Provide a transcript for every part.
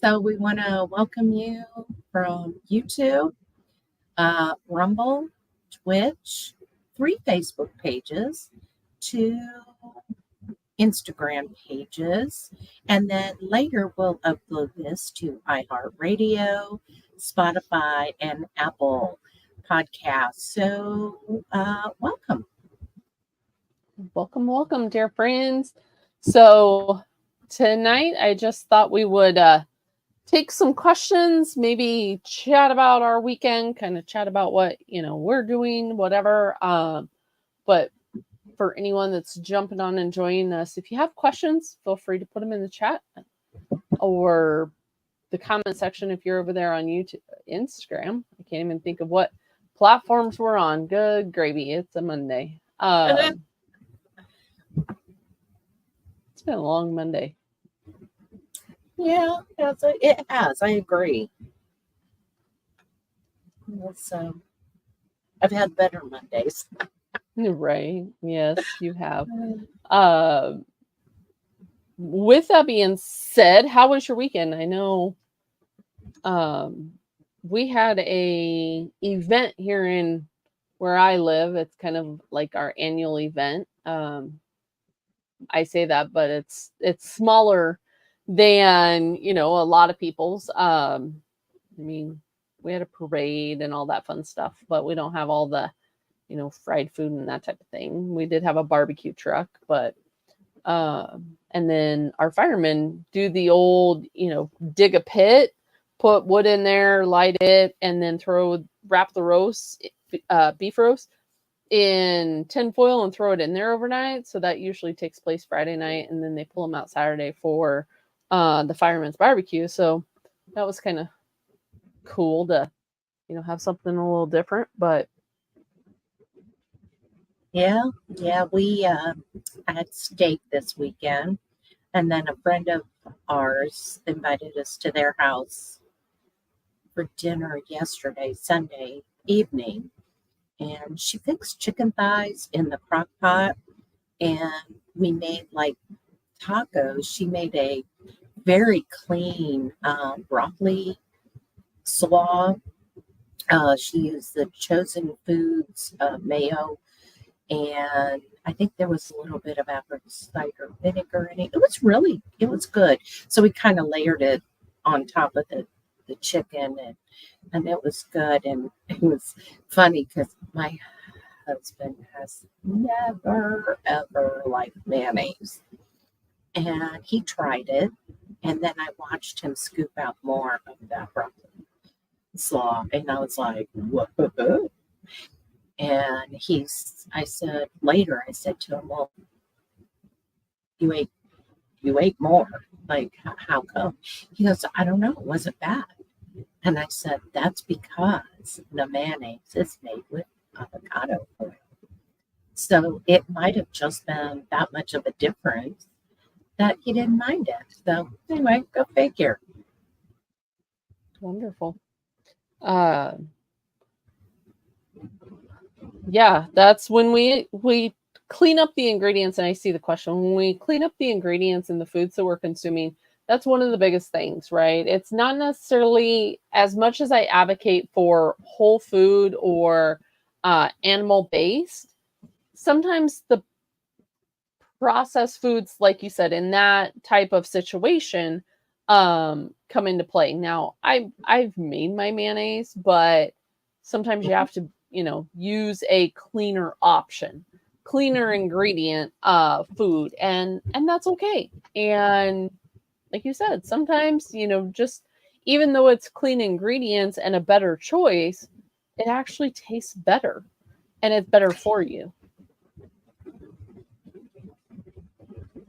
So we want to welcome you from YouTube, Rumble, Twitch, 3 Facebook pages, 2 Instagram pages, and then later we'll upload this to iHeartRadio, Spotify, and Apple Podcasts. So welcome. Welcome, dear friends. So tonight I just thought we would take some questions, maybe chat about our weekend, kind of chat about what, we're doing, whatever. But for anyone that's jumping on and joining us, if you have questions, feel free to put them in the chat or the comment section if you're over there on YouTube, Instagram. I can't even think of what platforms we're on. Good gravy. It's a Monday. It's been a long Monday. Yeah, it has. I agree. So I've had better Mondays. Right. Yes, you have. With that being said, how was your weekend? I know we had a event here in where I live. It's kind of like our annual event. I say that, but it's smaller than, a lot of people's. I mean, we had a parade and all that fun stuff, but we don't have all the, fried food and that type of thing. We did have a barbecue truck, but and then our firemen do the old, dig a pit, put wood in there, light it, and then wrap the roast, beef roast in tinfoil and throw it in there overnight. So that usually takes place Friday night, and then they pull them out Saturday for the firemen's barbecue. So that was kind of cool to, have something a little different. But yeah, we had steak this weekend, and then a friend of ours invited us to their house for dinner yesterday, Sunday evening, and she fixed chicken thighs in the crock pot, and we made like tacos. She made a very clean broccoli slaw. She used the Chosen Foods mayo, and I think there was a little bit of apple cider vinegar in it. It was good. So we kind of layered it on top of the chicken, and it was good. And it was funny because my husband has never, ever liked mayonnaise. And he tried it, and then I watched him scoop out more of that broccoli slaw, and I was like, what? And I said to him, well, you ate more. Like, how come? He goes, I don't know. It wasn't bad. And I said, that's because the mayonnaise is made with avocado oil. So it might have just been that much of a difference that he didn't mind it. So anyway, go figure. Wonderful. Yeah, that's when we clean up the ingredients. And I see the question, when we clean up the ingredients in the foods that we're consuming, that's one of the biggest things, right? It's not necessarily, as much as I advocate for whole food or animal based, sometimes the processed foods, like you said, in that type of situation come into play. Now, I've made my mayonnaise, but sometimes you have to, use a cleaner option, cleaner ingredient food, and that's okay. And like you said, sometimes, just even though it's clean ingredients and a better choice, it actually tastes better and it's better for you.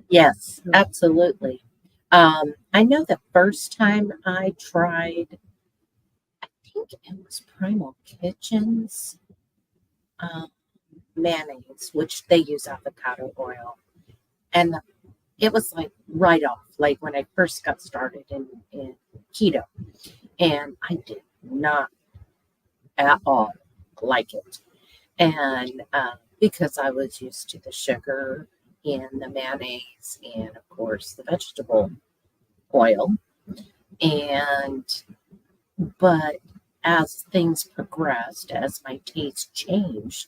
Yes, absolutely. I know the first time I tried, I think it was Primal Kitchen's mayonnaise, which they use avocado oil. And it was like right off, like when I first got started in keto. And I did not at all like it. And because I was used to the sugar in the mayonnaise and, of course, the vegetable oil. And, but as things progressed, as my taste changed,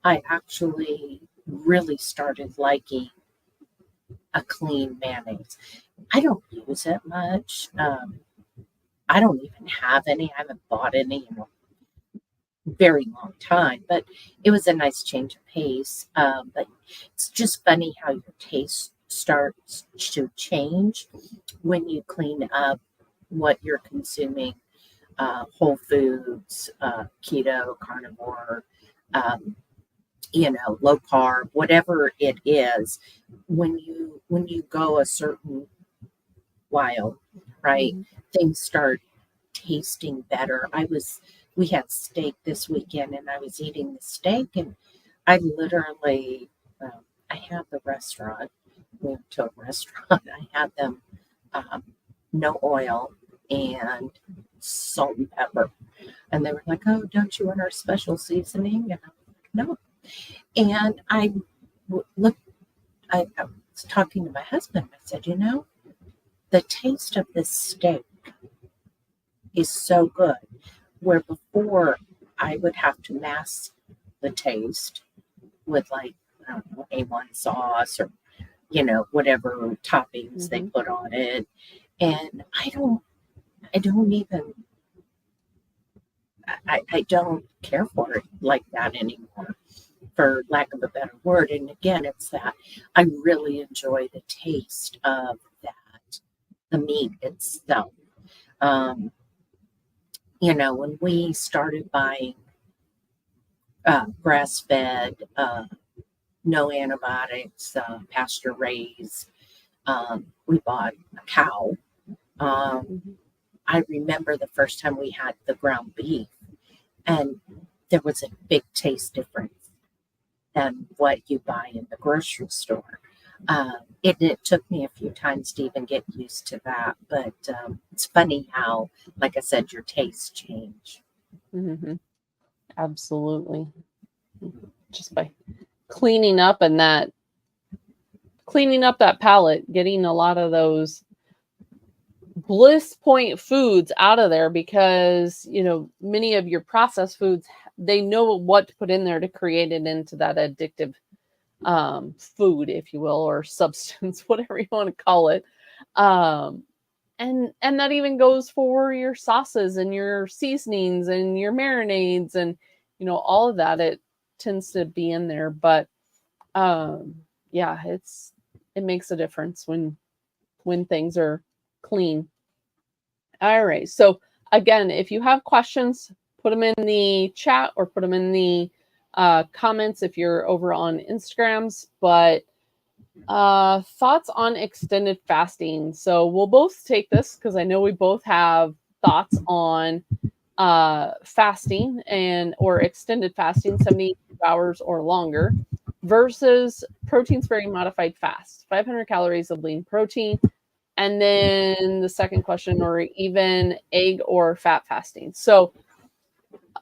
I actually really started liking a clean mayonnaise. I don't use it much. I don't even have any. I haven't bought any in a very long time, but it was a nice change of pace. But it's just funny how your taste starts to change when you clean up what you're consuming. Whole foods, keto, carnivore, um, low carb, whatever it is. When you go a certain while, right, Mhm. things start tasting better. We had steak this weekend, and I was eating the steak, and I literally, I had the restaurant, we went to a restaurant, I had them, um, no oil and salt and pepper. And they were like, "Oh, don't you want our special seasoning?" And I'm like, "No." And looked, I was talking to my husband. I said, the taste of this steak is so good. Where before I would have to mask the taste with, like, I don't know, A1 sauce or, whatever toppings they Mhm. put on it. And I don't care for it like that anymore, for lack of a better word. And again, it's that I really enjoy the taste of that, the meat itself. Um, when we started buying grass fed, no antibiotics, pasture raised, we bought a cow. Um, Mhm. I remember the first time we had the ground beef, and there was a big taste difference than what you buy in the grocery store. It took me a few times to even get used to that, but it's funny how, like I said, your tastes change. Mhm. Absolutely. Just by cleaning up that palate, getting a lot of those bliss point foods out of there because, many of your processed foods, they know what to put in there to create it into that addictive food, if you will, or substance, whatever you want to call it. Um, and that even goes for your sauces and your seasonings and your marinades and all of that. It tends to be in there, but um, yeah, it makes a difference when things are clean. All right. So again, if you have questions, put them in the chat or put them in the comments if you're over on Instagrams. But thoughts on extended fasting. So we'll both take this because I know we both have thoughts on fasting and or extended fasting, 72 hours or longer, versus protein sparing modified fast, 500 calories of lean protein. And then the second question, or even egg or fat fasting. So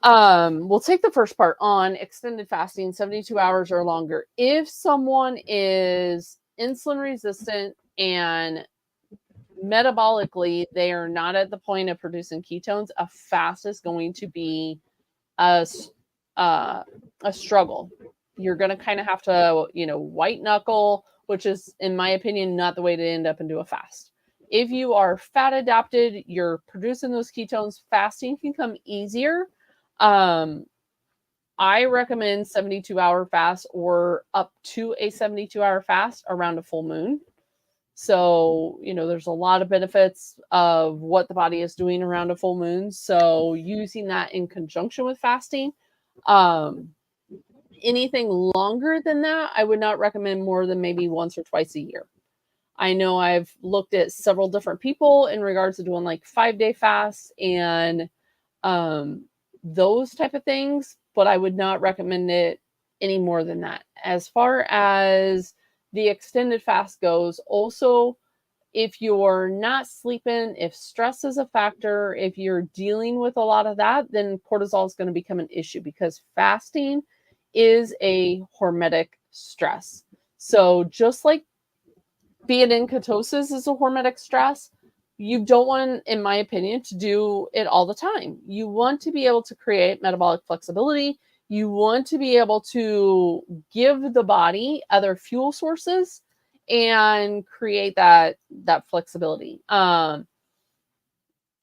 we'll take the first part on extended fasting, 72 hours or longer. If someone is insulin resistant and metabolically they are not at the point of producing ketones, a fast is going to be a uh, a struggle. You're going to kind of have to, white knuckle, which is, in my opinion, not the way to end up and do a fast. If you are fat adapted, you're producing those ketones, fasting can come easier. Um, I recommend 72-hour fast or up to a 72-hour fast around a full moon. So, there's a lot of benefits of what the body is doing around a full moon. So, using that in conjunction with fasting. Um, Anything longer than that, I would not recommend more than maybe once or twice a year. I know I've looked at several different people in regards to doing like 5-day fasts and um, those type of things, but I would not recommend it any more than that. As far as the extended fast goes, also, if you're not sleeping, if stress is a factor, if you're dealing with a lot of that, then cortisol is going to become an issue because fasting is a hormetic stress. So just like being in ketosis is a hormetic stress, you don't want, in my opinion, to do it all the time. You want to be able to create metabolic flexibility. You want to be able to give the body other fuel sources and create that flexibility.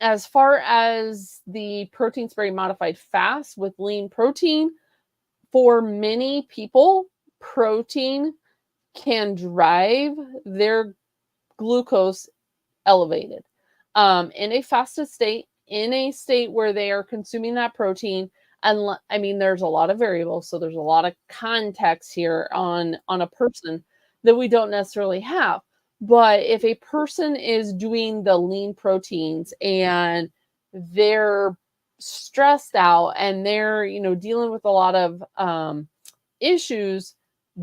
As far as the protein spray modified fast with lean protein, for many people, protein can drive their glucose elevated. In a fasted state, in a state where they are consuming that protein, and I mean, there's a lot of variables, so there's a lot of context here on a person that we don't necessarily have. But if a person is doing the lean proteins and they're stressed out and they're, dealing with a lot of issues,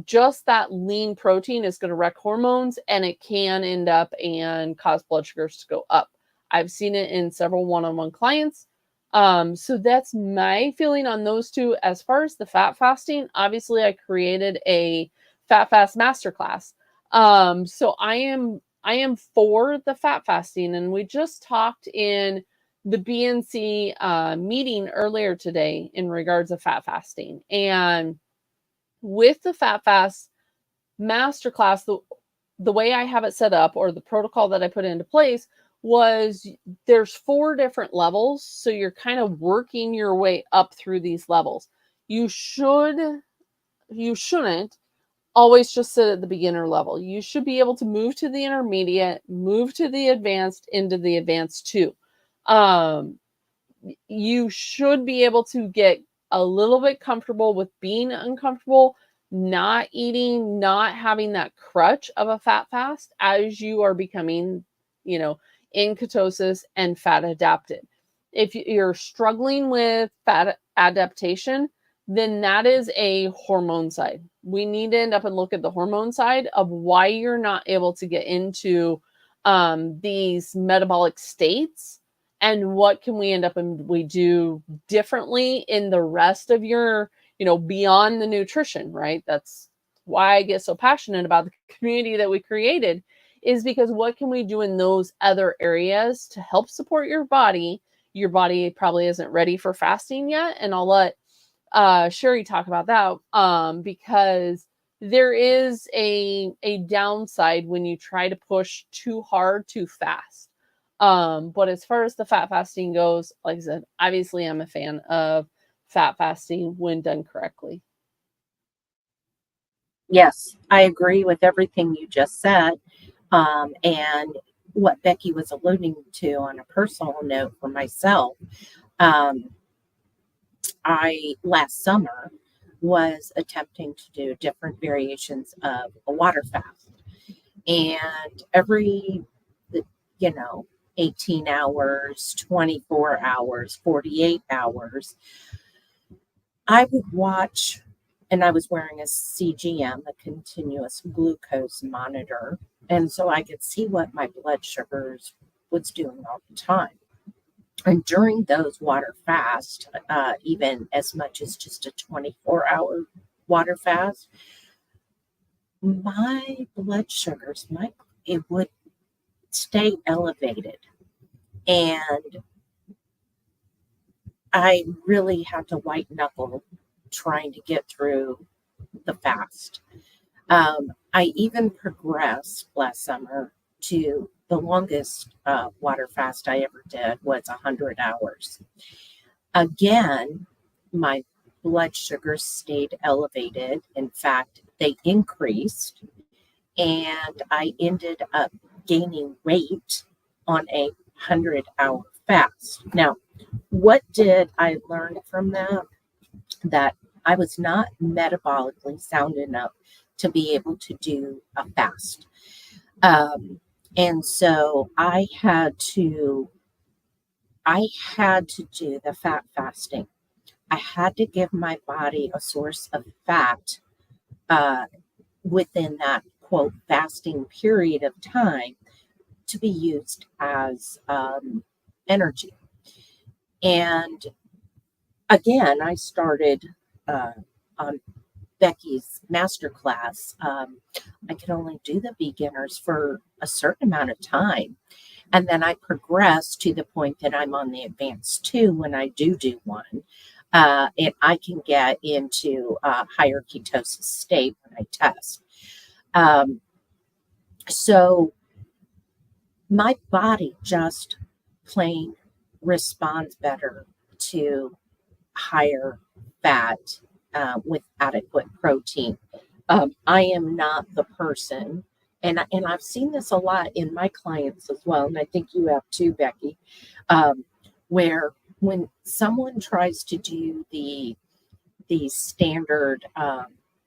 just that lean protein is going to wreck hormones, and it can end up and cause blood sugars to go up. I've seen it in several one-on-one clients. So that's my feeling on those two. As far as the fat fasting, obviously I created a fat fast masterclass. So I am for the fat fasting, and we just talked in the BNC meeting earlier today in regards to fat fasting. And with the fat fast masterclass, the way I have it set up, or the protocol that I put into place, was there's 4 different levels. So you're kind of working your way up through these levels. You shouldn't always just sit at the beginner level. You should be able to move to the intermediate, move to the advanced, into the advanced too. You should be able to get a little bit comfortable with being uncomfortable, not eating, not having that crutch of a fat fast as you are becoming, in ketosis and fat adapted. If you're struggling with fat adaptation, then that is a hormone side. We need to end up and look at the hormone side of why you're not able to get into these metabolic states, and what can we end up and we do differently in the rest of your, beyond the nutrition, right? That's why I get so passionate about the community that we created, is because what can we do in those other areas to help support your body? Your body probably isn't ready for fasting yet. And I'll let Sherry talk about that, because there is a downside when you try to push too hard, too fast. But as far as the fat fasting goes, like I said, obviously I'm a fan of fat fasting when done correctly. Yes, I agree with everything you just said. And what Becky was alluding to on a personal note for myself, I last summer was attempting to do different variations of a water fast. And every, 18 hours, 24 hours, 48 hours, I would watch, and I was wearing a CGM, a continuous glucose monitor. And so I could see what my blood sugars was doing all the time. And during those water fasts, even as much as just a 24-hour water fast, my blood sugars, it would stay elevated. And I really had to white knuckle trying to get through the fast. I even progressed last summer to the longest water fast I ever did was 100 hours. Again, my blood sugars stayed elevated. In fact, they increased, and I ended up gaining weight on a 100-hour fast. Now, what did I learn from that? That I was not metabolically sound enough to be able to do a fast. And so I had to do the fat fasting. I had to give my body a source of fat within that quote fasting period of time to be used as energy. And again, I started on Becky's masterclass. I could only do the beginners for a certain amount of time. And then I progress to the point that I'm on the advanced 2 when I do one. And I can get into a higher ketosis state when I test. Um, so my body just plain responds better to higher fat with adequate protein. I am not the person, and I've seen this a lot in my clients as well, and I think you have too, Becky, um, where when someone tries to do the standard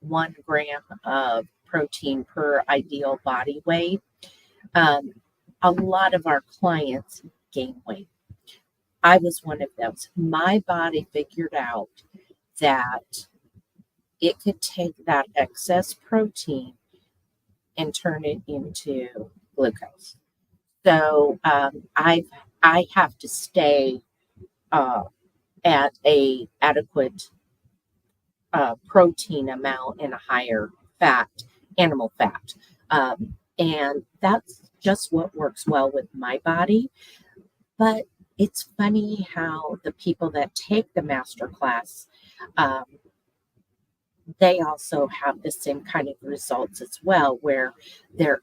1 gram of protein per ideal body weight, um, a lot of our clients gain weight. I was one of those. My body figured out that it could take that excess protein and turn it into glucose. So I have to stay uh, at a adequate protein amount and a higher fat, animal fat, and that's just what works well with my body. But it's funny how the people that take the master class, um, they also have the same kind of results as well, where they're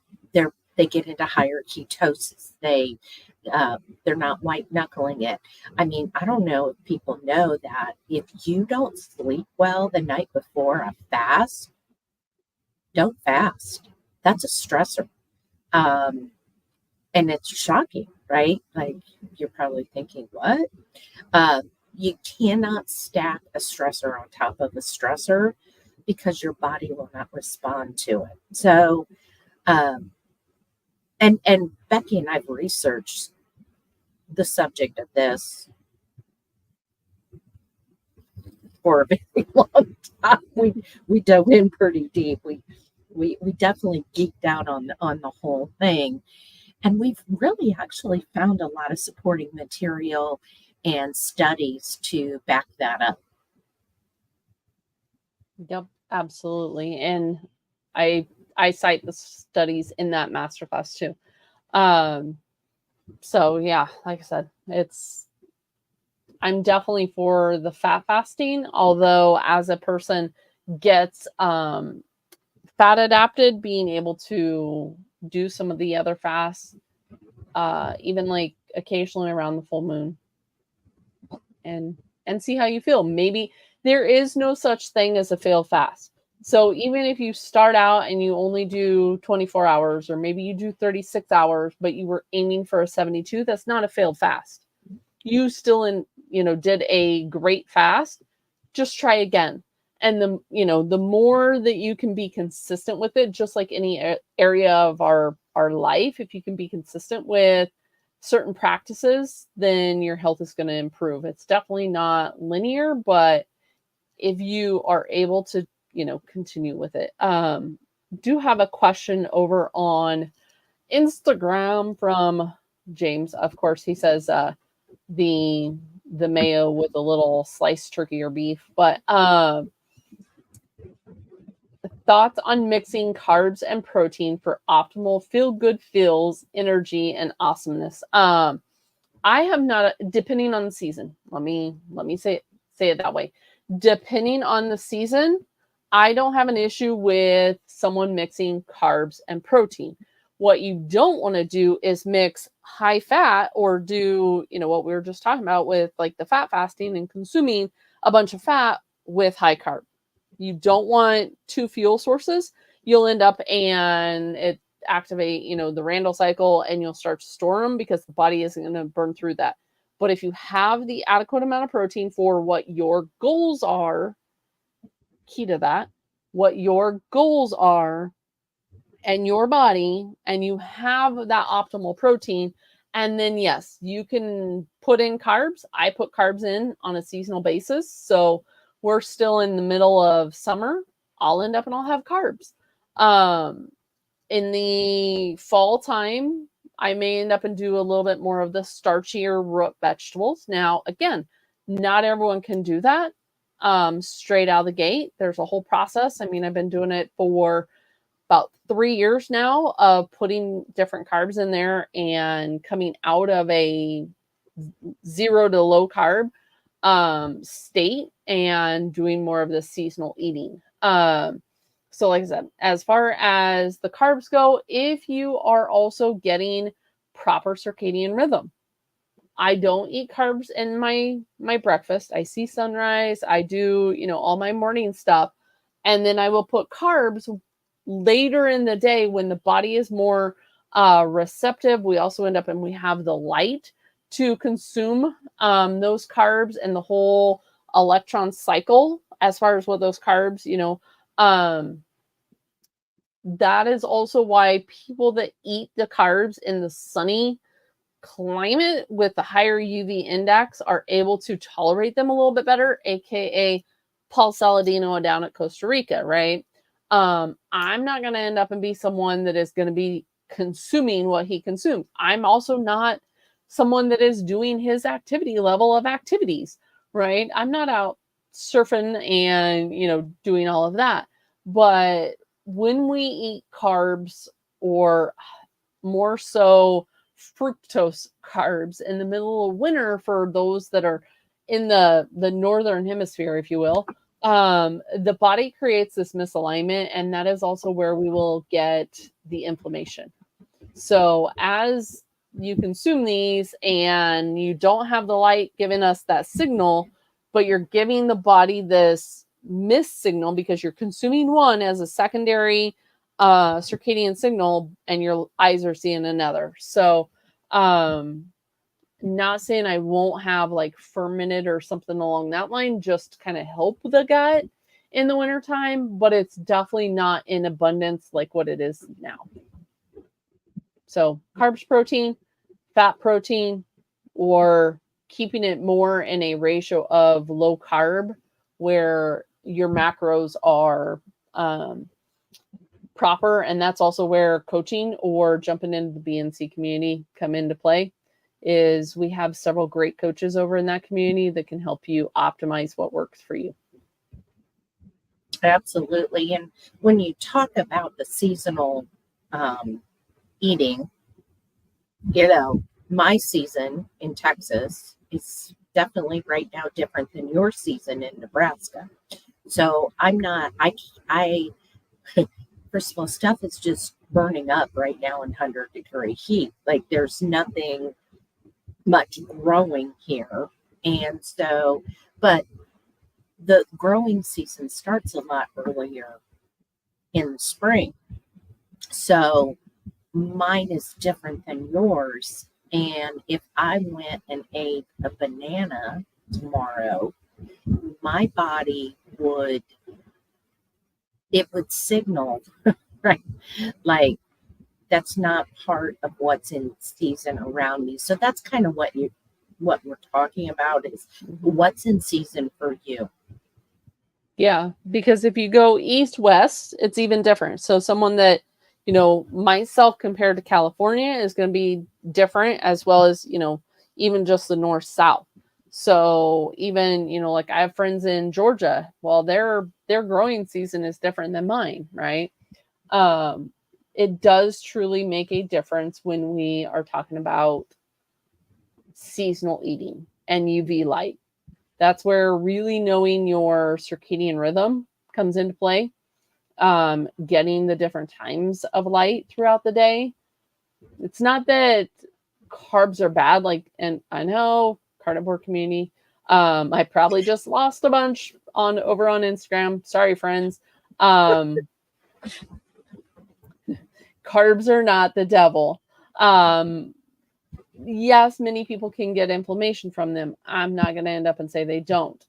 they get into higher ketosis. They're not white knuckling it. I mean, I don't know if people know that if you don't sleep well the night before a fast, don't fast. That's a stressor. Um, and it's shocking, right? Like you're probably thinking, what? You cannot stack a stressor on top of a stressor because your body will not respond to it. So, um, and Becky and I've researched the subject of this for a very long time. We dove in pretty deep. We definitely geeked out on the whole thing, and we've really actually found a lot of supporting material and studies to back that up. Yep, absolutely. And I I cite the studies in that masterclass too. Um, so yeah, like I said, I'm definitely for the fat fasting, although as a person gets fat adapted, being able to do some of the other fasts, even like occasionally around the full moon, and see how you feel. Maybe there is no such thing as a failed fast. So even if you start out and you only do 24 hours, or maybe you do 36 hours, but you were aiming for a 72, that's not a failed fast. You still did a great fast. Just try again. And the more that you can be consistent with it, just like any area of our life, if you can be consistent with certain practices, then your health is going to improve. It's definitely not linear, but if you are able to, continue with it. Do have a question over on Instagram from James. Of course, he says the mayo with a little sliced turkey or beef, but thoughts on mixing carbs and protein for optimal feel good feels, energy, and awesomeness. I have not, depending on the season. Let me say it that way. Depending on the season, I don't have an issue with someone mixing carbs and protein. What you don't want to do is mix high fat or do, what we were just talking about with like the fat fasting and consuming a bunch of fat with high carb. You don't want two fuel sources. You'll end up and it activate, the Randall cycle, and you'll start to store them because the body isn't going to burn through that. But if you have the adequate amount of protein for what your goals are, key to that, what your goals are and your body, and you have that optimal protein, and then yes, you can put in carbs. I put carbs in on a seasonal basis. So we're still in the middle of summer. I'll end up and I'll have carbs. In the fall time, I may end up and do a little bit more of the starchier root vegetables. Now, again, not everyone can do that straight out of the gate. There's a whole process. I mean, I've been doing it for about 3 years now of putting different carbs in there and coming out of a 0 to low carb state and doing more of the seasonal eating. So like I said, as far as the carbs go, if you are also getting proper circadian rhythm, I don't eat carbs in my breakfast. I see sunrise. I do, all my morning stuff. And then I will put carbs later in the day when the body is more receptive. We also end up and we have the light to consume those carbs and the whole electron cycle as far as what those carbs, that is also why people that eat the carbs in the sunny climate with the higher UV index are able to tolerate them a little bit better, aka Paul Saladino down at Costa Rica, right? I'm not going to end up and be someone that is going to be consuming what he consumes. I'm also not someone that is doing his activity level of activities, right? I'm not out surfing and, doing all of that. But when we eat carbs, or more so fructose carbs in the middle of winter for those that are in the northern hemisphere, if you will, the body creates this misalignment, and that is also where we will get the inflammation. So as you consume these and you don't have the light giving us that signal, but you're giving the body this missed signal because you're consuming one as a secondary circadian signal and your eyes are seeing another. So not saying I won't have like fermented or something along that line, just to kind of help the gut in the wintertime, but it's definitely not in abundance like what it is now. So carbs, protein, fat, protein, or keeping it more in a ratio of low carb where your macros are proper. And that's also where coaching or jumping into the BNC community come into play. Is we have several great coaches over in that community that can help you optimize what works for you. Absolutely. And when you talk about the seasonal eating, my season in Texas is definitely right now different than your season in Nebraska. So I'm not, I first of all, stuff is just burning up right now in 100-degree heat. Like there's nothing much growing here. And so, but the growing season starts a lot earlier in the spring. So mine is different than yours. And if I went and ate a banana tomorrow, my body would signal, right? Like that's not part of what's in season around me. So that's kind of what we're talking about is what's in season for you. Yeah, because if you go east west, it's even different. So someone that myself compared to California is going to be different, as well as even just the north south. So even like I have friends in Georgia. Well, their growing season is different than mine, right? It does truly make a difference when we are talking about seasonal eating and UV light. That's where really knowing your circadian rhythm comes into play. Getting the different times of light throughout the day. It's not that carbs are bad, and I know carnivore community. I probably just lost a bunch over on Instagram. Sorry, friends. Carbs are not the devil. Yes, many people can get inflammation from them. I'm not going to end up and say they don't.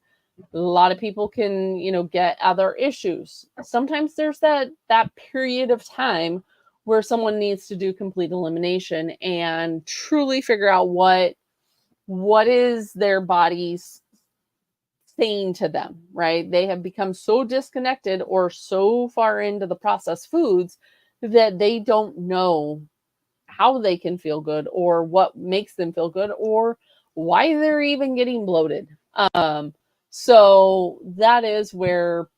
A lot of people can, get other issues. Sometimes there's that period of time where someone needs to do complete elimination and truly figure out what is their body's saying to them, right? They have become so disconnected or so far into the processed foods that they don't know how they can feel good or what makes them feel good or why they're even getting bloated. So that is where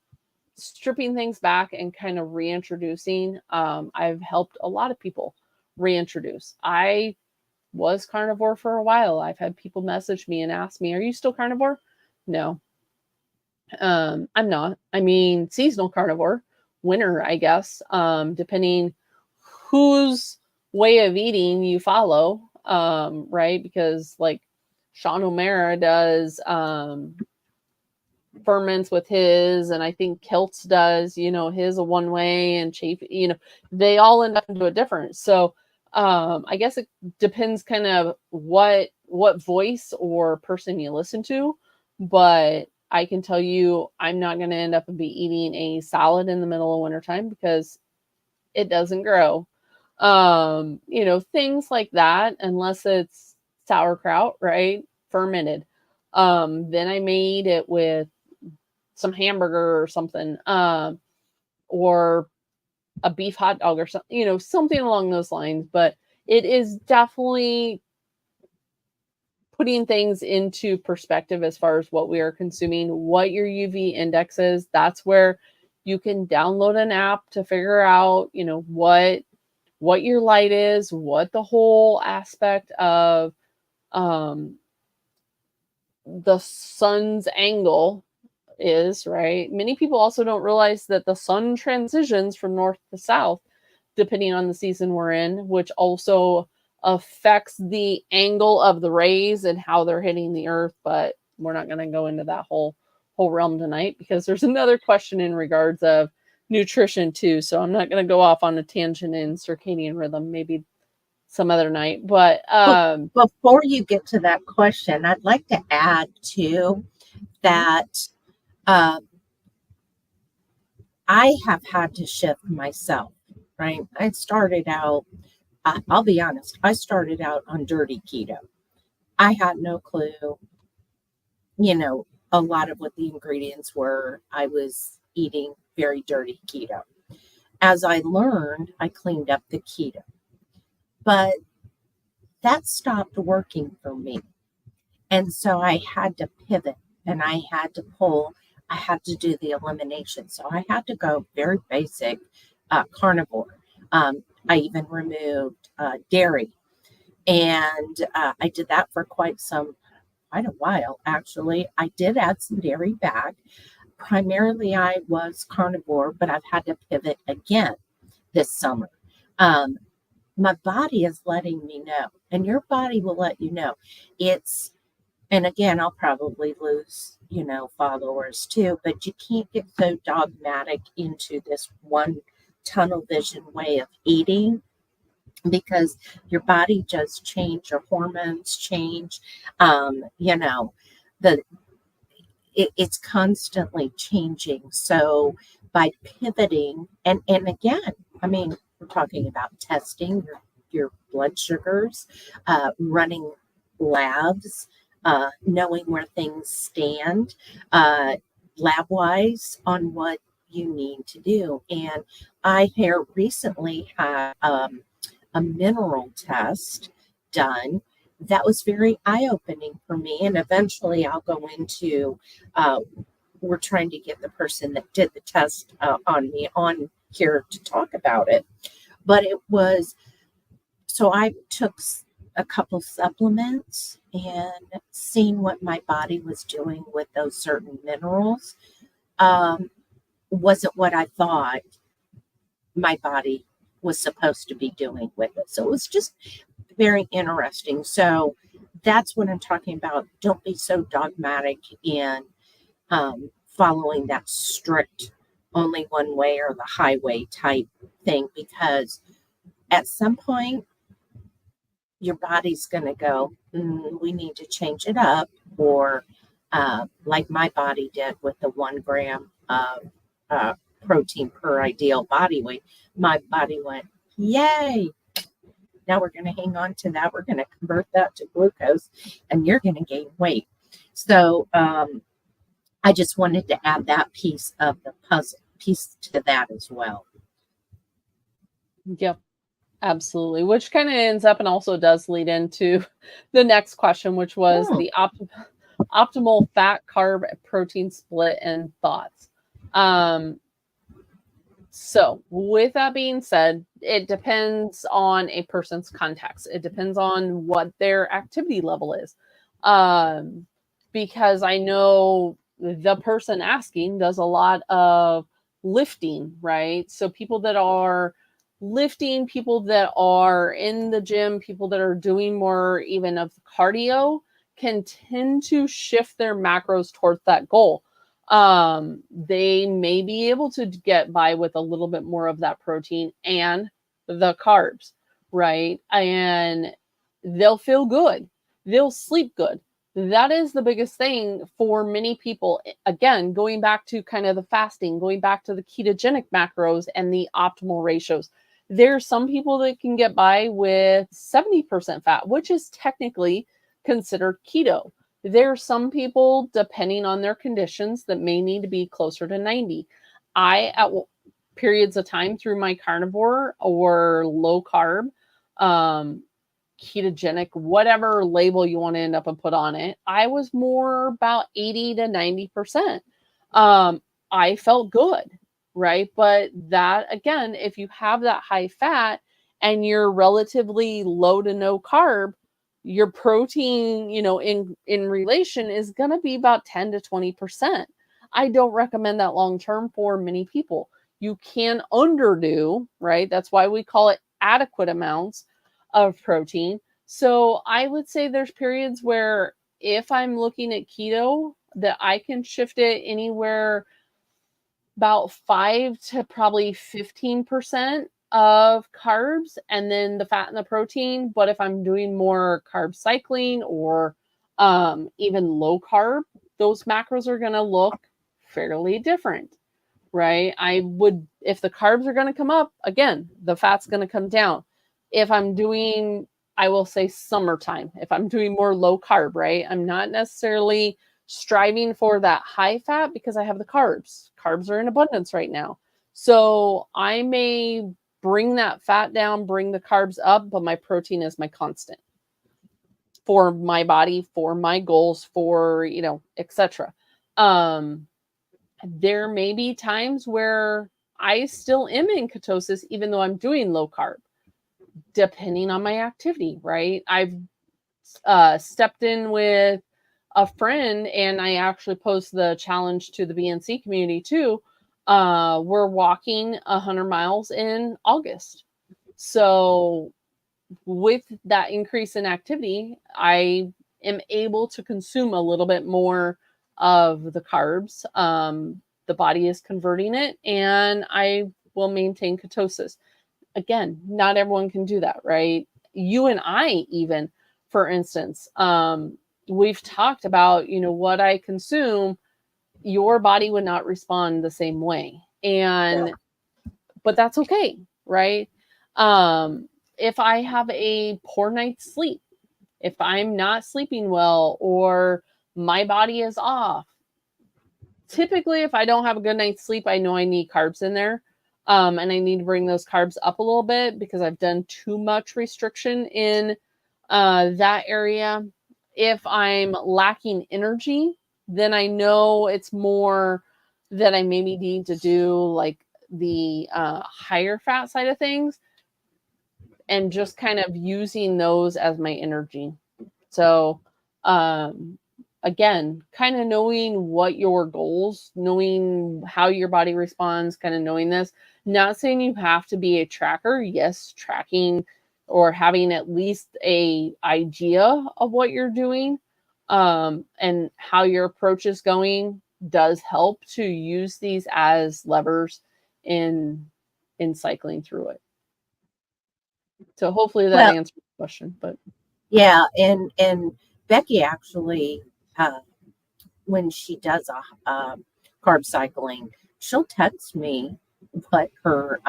stripping things back and kind of reintroducing. I've helped a lot of people reintroduce. I was carnivore for a while. I've had people message me and ask me, "Are you still carnivore?" No, I'm not. I mean, seasonal carnivore, winter, I guess, depending whose way of eating you follow, right? Because like Sean O'Mara does ferments with his, and I think Kiltz does, his a one way, and Chafe, they all end up into a different. So I guess it depends kind of what voice or person you listen to, but I can tell you I'm not going to end up be eating a salad in the middle of wintertime because it doesn't grow. Things like that, unless it's sauerkraut, right? Fermented. Then I may eat it with some hamburger or something, or a beef hot dog or something, something along those lines. But it is definitely putting things into perspective as far as what we are consuming, what your UV index is. That's where you can download an app to figure out, what your light is, what the whole aspect of the sun's angle is, right? Many people also don't realize that the sun transitions from north to south depending on the season we're in, which also affects the angle of the rays and how they're hitting the earth. But we're not going to go into that whole realm tonight because there's another question in regards of nutrition too. So I'm not going to go off on a tangent in circadian rhythm, maybe some other night. But before you get to that question, I'd like to add too that I have had to shift myself, right? I started out, I'll be honest, I started out on dirty keto. I had no clue, a lot of what the ingredients were. I was eating very dirty keto. As I learned, I cleaned up the keto. But that stopped working for me. And so I had to pivot and I had to do the elimination. So I had to go very basic carnivore. I even removed dairy. And I did that for quite a while, actually. I did add some dairy back. Primarily, I was carnivore, but I've had to pivot again this summer. My body is letting me know, and your body will let you know. And again, I'll probably lose, followers too, but you can't get so dogmatic into this one tunnel vision way of eating because your body does change, your hormones change. It's constantly changing. So by pivoting, and again, I mean, we're talking about testing your blood sugars, running labs, knowing where things stand, lab wise on what you need to do. And I here recently had a mineral test done that was very eye-opening for me. And eventually I'll go into, we're trying to get the person that did the test on me on here to talk about it. But it was, so I took a couple supplements and seeing what my body was doing with those certain minerals wasn't what I thought my body was supposed to be doing with it. So it was just very interesting. So that's what I'm talking about. Don't be so dogmatic in following that strict only one way or the highway type thing, because at some point your body's going to go, we need to change it up. Or like my body did with the 1 gram of protein per ideal body weight, my body went, yay. Now we're going to hang on to that. We're going to convert that to glucose and you're going to gain weight. So I just wanted to add that piece of the puzzle piece to that as well. Yep, absolutely. Which kind of ends up and also does lead into the next question, which was the optimal fat, carb, protein split and thoughts. So with that being said, it depends on a person's context. It depends on what their activity level is. Because I know the person asking does a lot of lifting, right? So people that are lifting, people that are in the gym, people that are doing more even of cardio can tend to shift their macros towards that goal. They may be able to get by with a little bit more of that protein and the carbs, right? And they'll feel good. They'll sleep good. That is the biggest thing for many people. Again, going back to kind of the fasting, going back to the ketogenic macros and the optimal ratios. There's some people that can get by with 70% fat, which is technically considered keto. There are some people, depending on their conditions, that may need to be closer to 90. At periods of time through my carnivore or low carb, ketogenic, whatever label you want to end up and put on it, I was more about 80 to 90%. I felt good, right? But that, again, if you have that high fat and you're relatively low to no carb, your protein, in relation is going to be about 10 to 20%. I don't recommend that long term for many people. You can underdo, right? That's why we call it adequate amounts of protein. So I would say there's periods where if I'm looking at keto, that I can shift it anywhere about 5 to probably 15% of carbs and then the fat and the protein. But if I'm doing more carb cycling or even low carb, those macros are going to look fairly different, right? If the carbs are going to come up, again, the fat's going to come down. If I'm doing, I will say summertime, if I'm doing more low carb, right? I'm not necessarily striving for that high fat because I have the carbs. Carbs are in abundance right now. So I may bring that fat down, bring the carbs up, but my protein is my constant for my body, for my goals, for, etc. There may be times where I still am in ketosis, even though I'm doing low carb, depending on my activity, right? I've stepped in with a friend and I actually post the challenge to the BNC community too. We're walking 100 miles in August. So with that increase in activity, I am able to consume a little bit more of the carbs. The body is converting it and I will maintain ketosis. Again, not everyone can do that, right? You and I, even, for instance, we've talked about, what I consume, your body would not respond the same way. But that's okay, right? If I have a poor night's sleep, if I'm not sleeping well or my body is off, typically if I don't have a good night's sleep, I know I need carbs in there. And I need to bring those carbs up a little bit because I've done too much restriction in that area. If I'm lacking energy, then I know it's more that I maybe need to do like the higher fat side of things and just kind of using those as my energy. So, again, kind of knowing what your goals, knowing how your body responds, kind of knowing this. Not saying you have to be a tracker. Yes, tracking or having at least a idea of what you're doing and how your approach is going does help to use these as levers in cycling through it. So hopefully that answers the question. But yeah, and Becky actually, when she does a carb cycling, she'll text me what her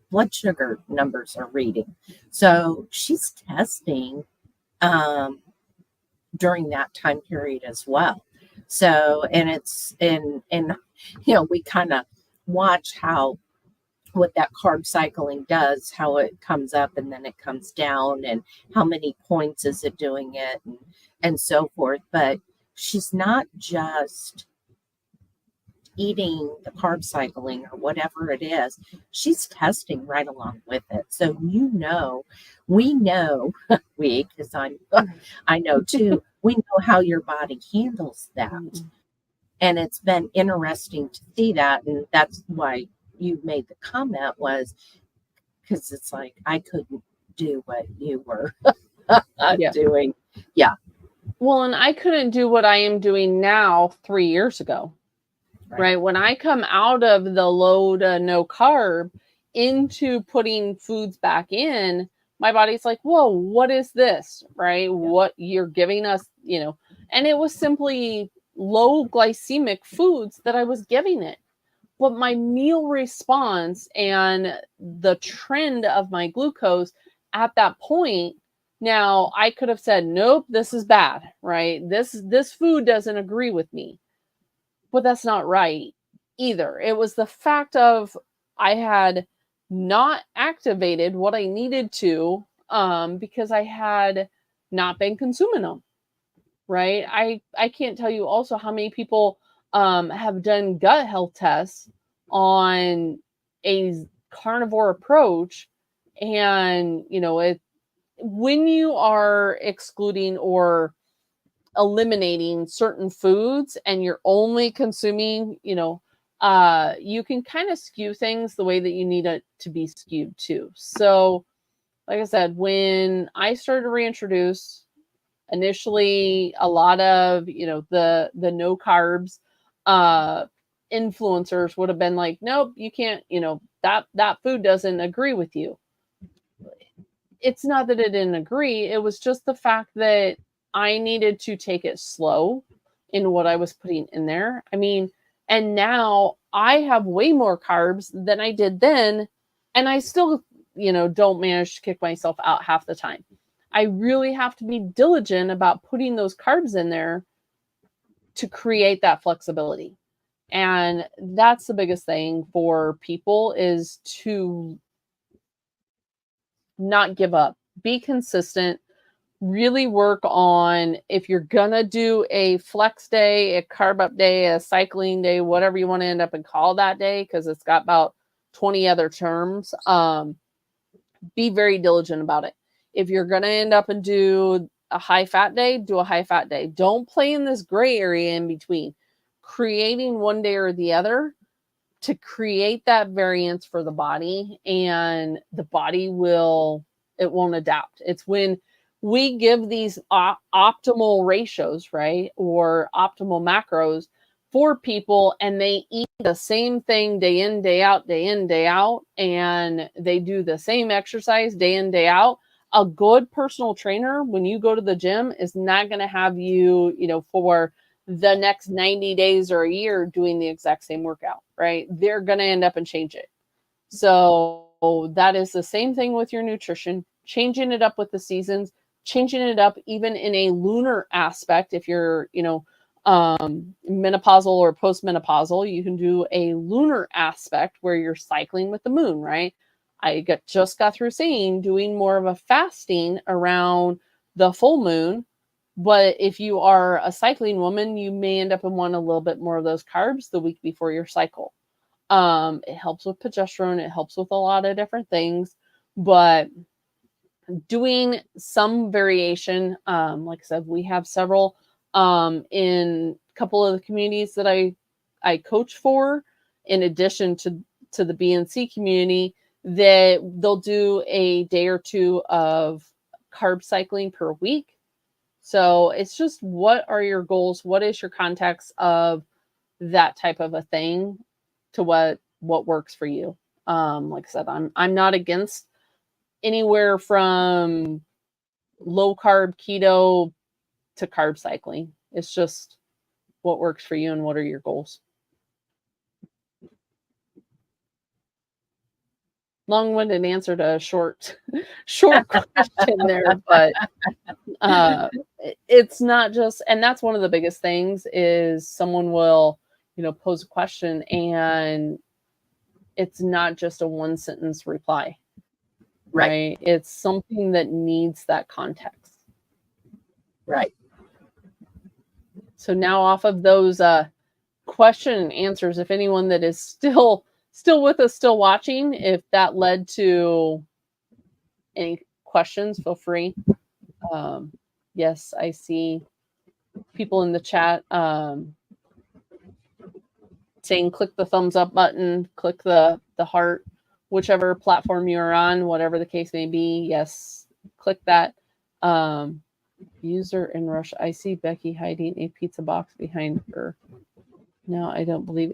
blood sugar numbers are reading. So she's testing during that time period as well. So, and it's and we kind of watch what that carb cycling does, how it comes up and then it comes down, and how many points is it doing it, and so forth. But she's not just eating the carb cycling or whatever it is, she's testing right along with it. So we know because I know too. We know how your body handles that, and it's been interesting to see that, and that's why you made the comment was because it's like I couldn't do what you were Yeah. doing. Yeah. Well, and I couldn't do what I am doing now 3 years ago, right? When I come out of the low to no carb into putting foods back in, my body's like, whoa, what is this, right? Yeah. What you're giving us, and it was simply low glycemic foods that I was giving it. But my meal response and the trend of my glucose at that point, now I could have said, nope, this is bad, right? This food doesn't agree with me. But that's not right either. It was the fact of I had not activated what I needed to because I had not been consuming them, right? I can't tell you also how many people have done gut health tests on a carnivore approach, and when you are excluding or eliminating certain foods and you're only consuming, you can kind of skew things the way that you need it to be skewed too. So, like I said, when I started to reintroduce, initially a lot of, the no carbs influencers would have been like, nope, you can't, that food doesn't agree with you. It's not that it didn't agree. It was just the fact that I needed to take it slow in what I was putting in there. I mean, and now I have way more carbs than I did then. And I still, don't manage to kick myself out half the time. I really have to be diligent about putting those carbs in there to create that flexibility. And that's the biggest thing for people is to not give up, be consistent, really work on, if you're gonna do a flex day, a carb up day, a cycling day, whatever you want to end up and call that day, because it's got about 20 other terms, be very diligent about it. If you're gonna end up and do a high fat day, do a high fat day. Don't play in this gray area in between. Creating one day or the other to create that variance for the body, and the body it won't adapt. It's when we give these optimal ratios, right, or optimal macros for people, and they eat the same thing day in, day out, day in, day out, and they do the same exercise day in, day out. A good personal trainer, when you go to the gym, is not going to have you, for the next 90 days or a year doing the exact same workout, right? They're going to end up and change it. So that is the same thing with your nutrition, changing it up with the seasons, changing it up even in a lunar aspect. If you're, menopausal or postmenopausal, you can do a lunar aspect where you're cycling with the moon, right? I just got through saying doing more of a fasting around the full moon. But if you are a cycling woman, you may end up and want a little bit more of those carbs the week before your cycle. It helps with progesterone. It helps with a lot of different things, but doing some variation, like I said, we have several in a couple of the communities that I coach for, in addition to the BNC community, that they'll do a day or two of carb cycling per week. So it's just, what are your goals? What is your context of that type of a thing to what works for you? Like I said, I'm not against anywhere from low carb, keto to carb cycling. It's just what works for you and what are your goals. Long-winded answer to a short question there, but it's not just, and that's one of the biggest things is someone will, pose a question and it's not just a one sentence reply, right? It's something that needs that context. Right. So now, off of those question and answers. If anyone that is still with us, still watching, if that led to any questions, feel free. Yes, I see people in the chat saying click the thumbs up button, click the heart, whichever platform you're on, whatever the case may be. Yes, click that. User in Russia. I see Becky hiding a pizza box behind her. No, I don't believe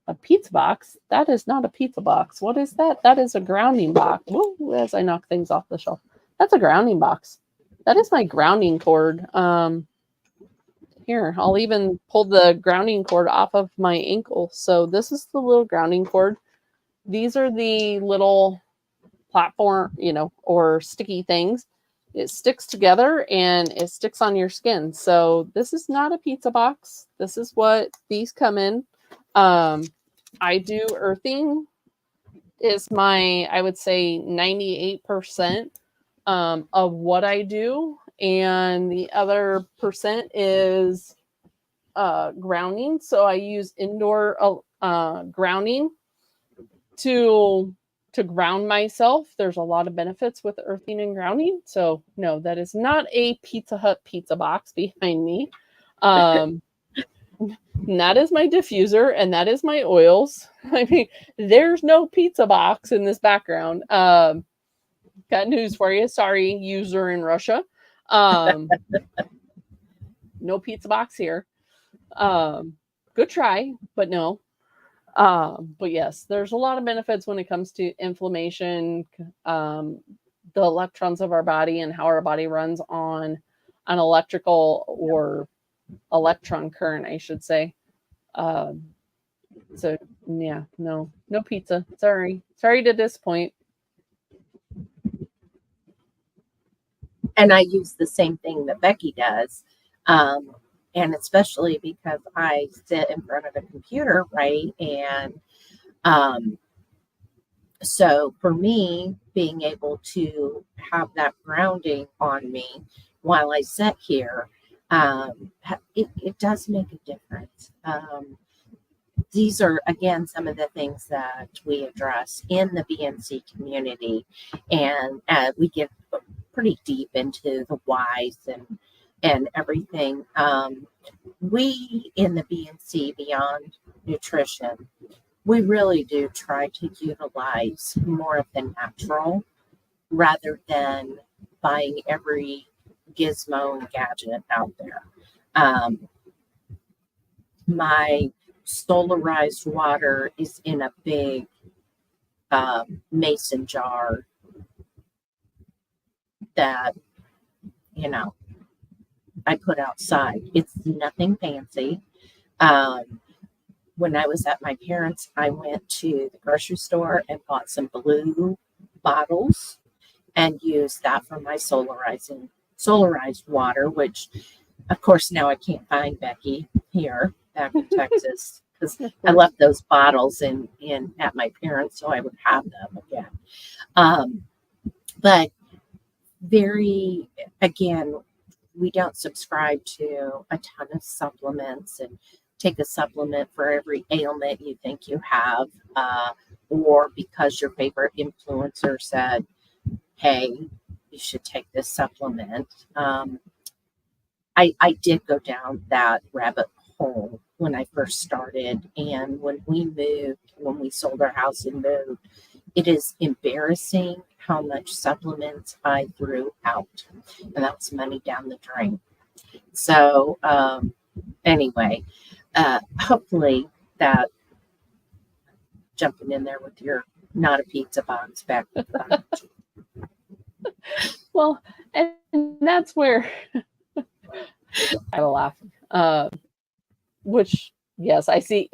a pizza box. That is not a pizza box. What is that? That is a grounding box. Woo, as I knock things off the shelf. That's a grounding box. That is my grounding cord. Here, I'll even pull the grounding cord off of my ankle. So this is the little grounding cord. These are the little platform, or sticky things. It sticks together and it sticks on your skin. So this is not a pizza box. This is what these come in. I do earthing is I would say 98% of what I do. And the other percent is grounding. So I use indoor grounding to ground myself. There's a lot of benefits with earthing and grounding. So no, that is not a Pizza Hut pizza box behind me. That is my diffuser and that is my oils. I mean, there's no pizza box in this background. Got news for you. Sorry, user in Russia. No pizza box here. Good try, but no. But yes, there's a lot of benefits when it comes to inflammation, the electrons of our body and how our body runs on an electrical or electron current, I should say. So yeah, no pizza. Sorry to disappoint. And I use the same thing that Becky does. And especially because I sit in front of a computer, right? And so for me, being able to have that grounding on me while I sit here, it does make a difference. These are, again, some of the things that we address in the BNC community. And we get pretty deep into the whys and everything. We in the BNC Beyond Nutrition, we really do try to utilize more of the natural rather than buying every gizmo and gadget out there. My solarized water is in a big mason jar that, I put outside. It's nothing fancy. When I was at my parents', I went to the grocery store and bought some blue bottles and used that for my solarized water, which of course now I can't find Becky here back in Texas because I left those bottles in at my parents' so I would have them again. But again, we don't subscribe to a ton of supplements and take a supplement for every ailment you think you have, or because your favorite influencer said, hey, you should take this supplement. I did go down that rabbit hole when I first started. And when we sold our house and moved, it is embarrassing how much supplements I threw out. And that was money down the drain. So anyway, hopefully that jumping in there with your not a pizza box back. Well, and that's where I laugh. Which, yes, I see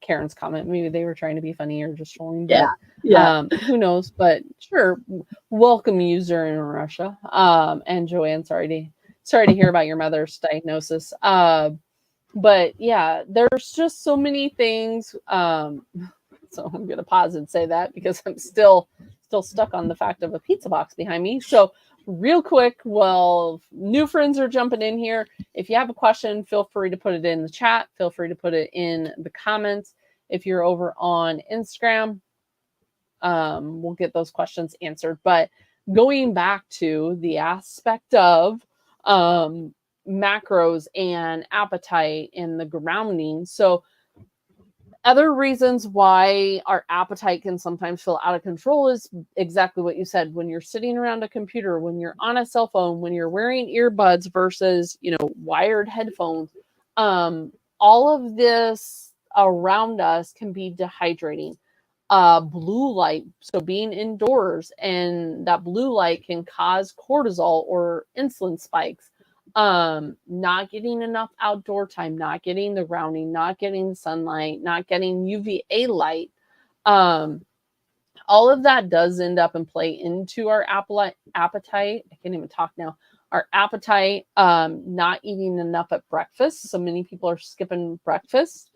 Karen's comment. Maybe they were trying to be funny or just trolling. But, yeah. Who knows? But sure. Welcome, user in Russia. And Joanne, sorry to hear about your mother's diagnosis. But yeah, there's just so many things. So I'm gonna pause and say that because I'm still stuck on the fact of a pizza box behind me. So real quick, while new friends are jumping in here, if you have a question, feel free to put it in the chat. Feel free to put it in the comments. If you're over on Instagram, we'll get those questions answered. But going back to the aspect of macros and appetite and the grounding. So other reasons why our appetite can sometimes feel out of control is exactly what you said. When you're sitting around a computer, when you're on a cell phone, when you're wearing earbuds versus, wired headphones, all of this around us can be dehydrating. Blue light, so being indoors, and that blue light can cause cortisol or insulin spikes. Not getting enough outdoor time, not getting the grounding, not getting the sunlight, not getting UVA light. All of that does end up and play into our appetite. I can't even talk now. Our appetite, not eating enough at breakfast. So many people are skipping breakfast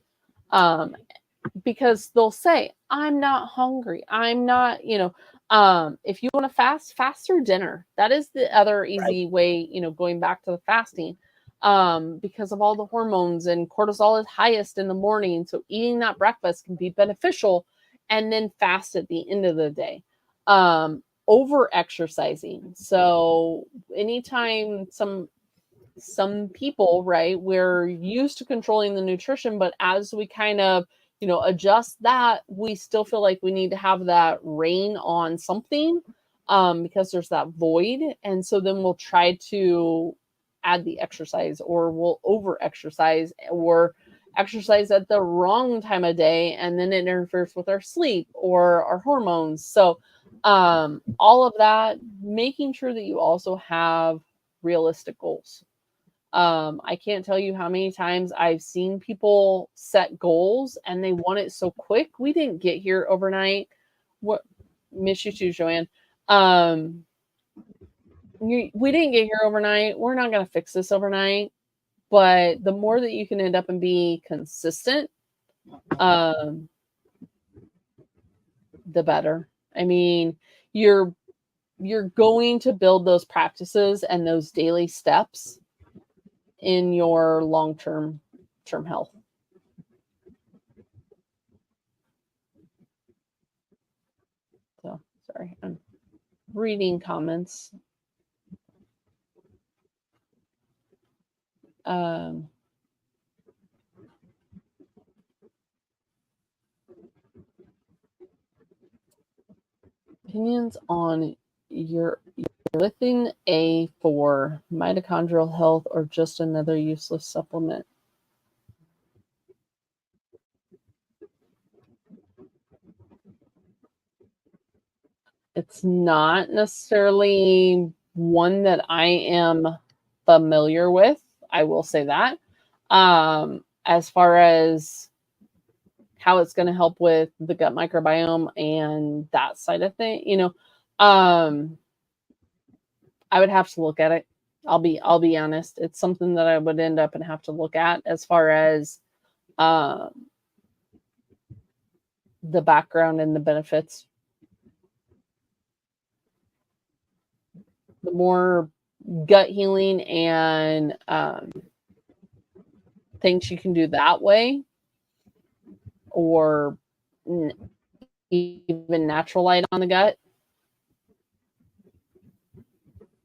because they'll say, I'm not hungry. I'm not, if you want to fast through dinner. That is the other easy way, going back to the fasting, because of all the hormones, and cortisol is highest in the morning. So eating that breakfast can be beneficial, and then fast at the end of the day. Over exercising. So anytime some people, right, we're used to controlling the nutrition, but as we kind of adjust that, we still feel like we need to have that rein on something, because there's that void. And so then we'll try to add the exercise, or we'll over exercise, or exercise at the wrong time of day, and then it interferes with our sleep or our hormones. So all of that, making sure that you also have realistic goals. I can't tell you how many times I've seen people set goals and they want it so quick. We didn't get here overnight. What, miss you too, Joanne. We didn't get here overnight. We're not going to fix this overnight. But the more that you can end up and be consistent, the better. I mean, you're going to build those practices and those daily steps in your long-term health. So sorry, I'm reading comments. Opinions on your lithium A for mitochondrial health, or just another useless supplement? It's not necessarily one that I am familiar with. I will say that. As far as how it's going to help with the gut microbiome and that side of thing, I would have to look at it. I'll be honest. It's something that I would end up and have to look at as far as the background and the benefits. The more gut healing and things you can do that way, or even natural light on the gut.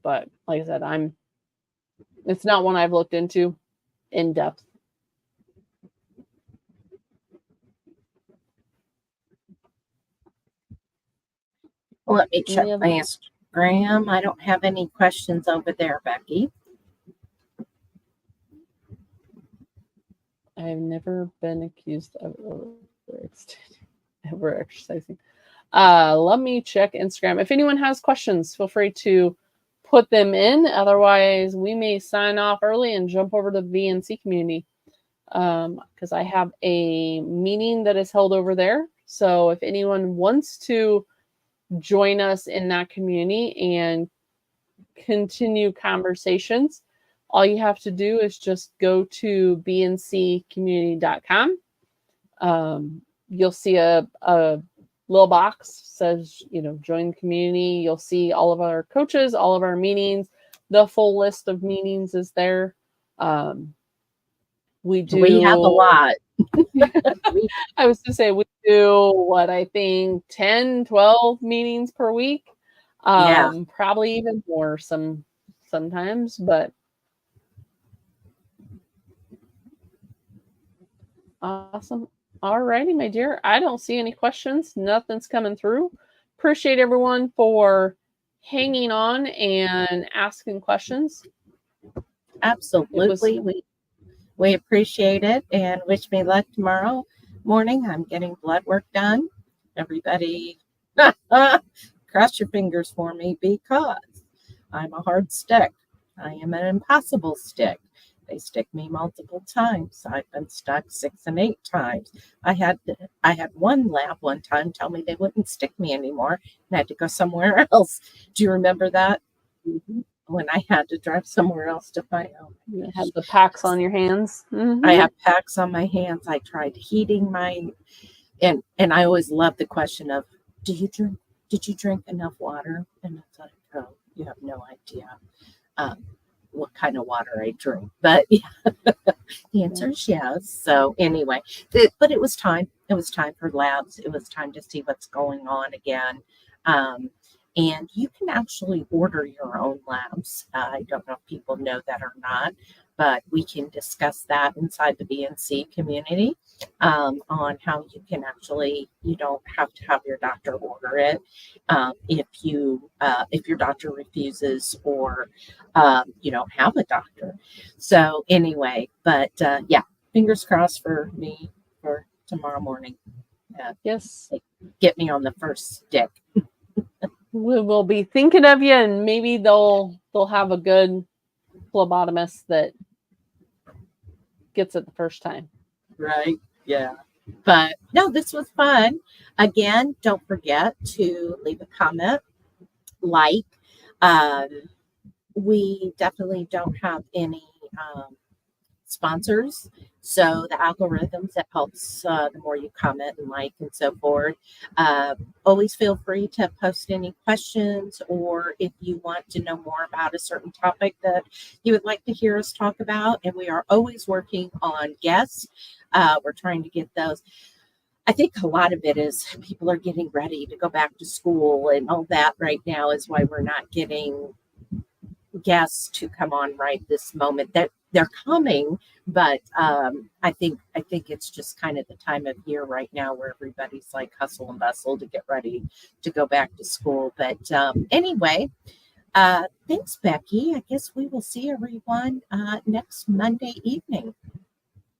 But like I said, it's not one I've looked into in depth. Let me check my Instagram. I don't have any questions over there, Becky. I've never been accused of over exercising. Let me check Instagram. If anyone has questions, feel free to put them in. Otherwise, we may sign off early and jump over to the VNC community, because I have a meeting that is held over there. So if anyone wants to join us in that community and continue conversations, all you have to do is just go to bncommunity.com. You'll see a little box says, join the community. You'll see all of our coaches, all of our meetings. The full list of meetings is there. We have a lot. I was to say we do what I think 10, 12 meetings per week. Yeah. Probably even more sometimes, but awesome. All righty, my dear. I don't see any questions. Nothing's coming through. Appreciate everyone for hanging on and asking questions. Absolutely. We appreciate it and wish me luck tomorrow morning. I'm getting blood work done. Everybody, cross your fingers for me because I'm a hard stick. I am an impossible stick. They stick me multiple times. I've been stuck 6 and 8 times. I had one lab one time tell me they wouldn't stick me anymore and I had to go somewhere else. Do you remember that? Mm-hmm. When I had to drive somewhere else to find out. You have the packs on your hands. Mm-hmm. I have packs on my hands. I tried heating my, and I always love the question of, did you drink enough water? And it's like, oh, you have no idea what kind of water I drink. But yeah, the answer is yes. So anyway, but it was time. It was time for labs. It was time to see what's going on again. And you can actually order your own labs. I don't know if people know that or not, but we can discuss that inside the BNC community on how you can actually, you don't have to have your doctor order it if your doctor refuses or you don't have a doctor. So anyway, but yeah, fingers crossed for me for tomorrow morning. Yes. Get me on the first stick. We will be thinking of you, and maybe they'll have a good phlebotomist that gets it the first time. Right. Yeah. But no, this was fun. Again, don't forget to leave a comment, like. We definitely don't have any sponsors. So the algorithms that helps the more you comment and like and so forth. Always feel free to post any questions or if you want to know more about a certain topic that you would like to hear us talk about. And we are always working on guests. We're trying to get those. I think a lot of it is people are getting ready to go back to school and all that right now is why we're not getting guests to come on right this moment. That they're coming, but I think it's just kind of the time of year right now where everybody's like hustle and bustle to get ready to go back to school. But anyway, thanks, Becky. I guess we will see everyone next Monday evening.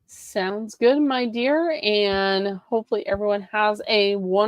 Sounds good, my dear, and hopefully everyone has a wonderful